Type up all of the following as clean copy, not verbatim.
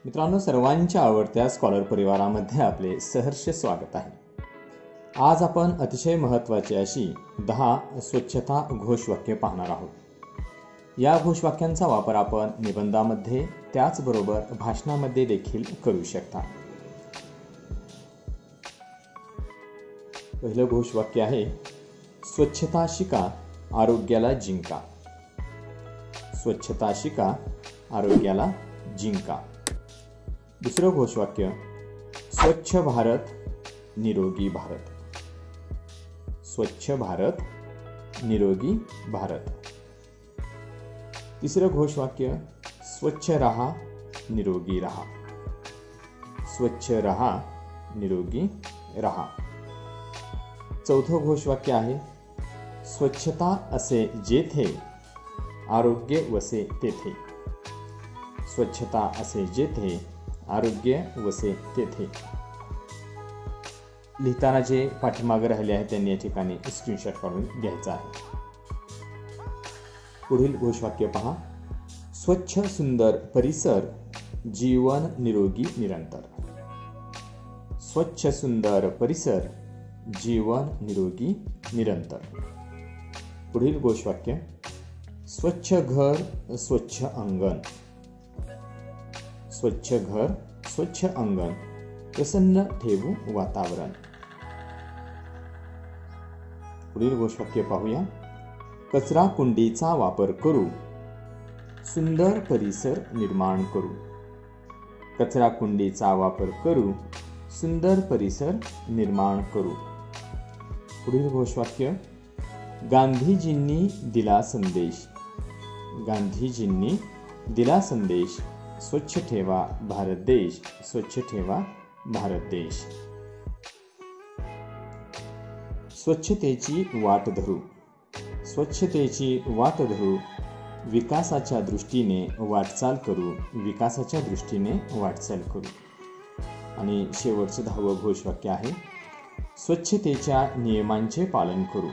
मित्रांनो, सर्वांच्या आवडत्या स्कॉलर परिवारामध्ये आपले सहर्ष स्वागत आहे। आज आपण अतिशय महत्त्वाची अशी 10 स्वच्छता घोषवाक्य पाहणार आहोत। या घोषवाक्यांचा वापर आपण निबंधामध्ये त्याचबरोबर भाषणामध्ये देखील करू शकता। पहिलं घोषवाक्य आहे, स्वच्छता शिका, आरोग्याला जिंका। स्वच्छता शिका, आरोग्याला जिंका। दुसरं घोषवाक्य, स्वच्छ भारत, निरोगी भारत। स्वच्छ भारत, निरोगी भारत। तिसरं घोषवाक्य, स्वच्छ रहा, निरोगी रहा। स्वच्छ रहा, निरोगी रहा। चौथं घोषवाक्य आहे, स्वच्छता असे जेथे, आरोग्य वसे तेथे। स्वच्छता असे जेथे, आरोग्य वसे तेथे। लिहिताना जे पाठीमागे राहिले आहे त्यांनी या ठिकाणी स्क्रीनशॉट काढून घ्यायचा आहे। पुढील घोषवाक्य पहा, स्वच्छ सुंदर परिसर, जीवन निरोगी निरंतर। स्वच्छ सुंदर परिसर, जीवन निरोगी निरंतर। पुढील घोषवाक्य, स्वच्छ घर, स्वच्छ अंगण। स्वच्छ घर, स्वच्छ अंगण, प्रसन्न ठेवू वातावरण। पुढील घोषवाक्य पाहूया, कचरा कुंडीचा वापर करू, सुंदर परिसर निर्माण करू। कचरा कुंडीचा वापर करू, सुंदर परिसर निर्माण करू। पुढील घोषवाक्य, गांधीजींनी दिला संदेश। गांधीजींनी दिला संदेश, स्वच्छ ठेवा भारत देश, स्वच्छ ठेवा भारत देश। स्वच्छतेची वाट धरू। स्वच्छतेची वाट धरू, विकासाच्या दृष्टीने वाटचाल करू, विकासाच्या दृष्टीने वाटचाल करू। आणि शेवटचं 10वं घोषवाक्य आहे, स्वच्छतेच्या नियमांचे पालन करू।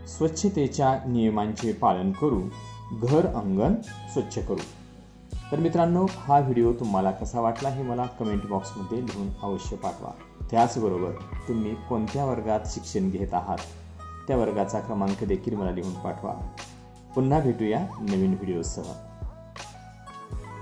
स्वच्छतेच्या नियमांचे पालन करू, घर अंगण स्वच्छ करू। तर मित्रांनो, हा व्हिडिओ तुम्हाला कसा वाटला हे मला कमेंट बॉक्समध्ये लिहून अवश्य पाठवा। त्याचबरोबर तुम्ही कोणत्या वर्गात शिक्षण घेत आहात त्या वर्गाचा क्रमांक देखील मला लिहून पाठवा। पुन्हा भेटूया नवीन व्हिडिओसह।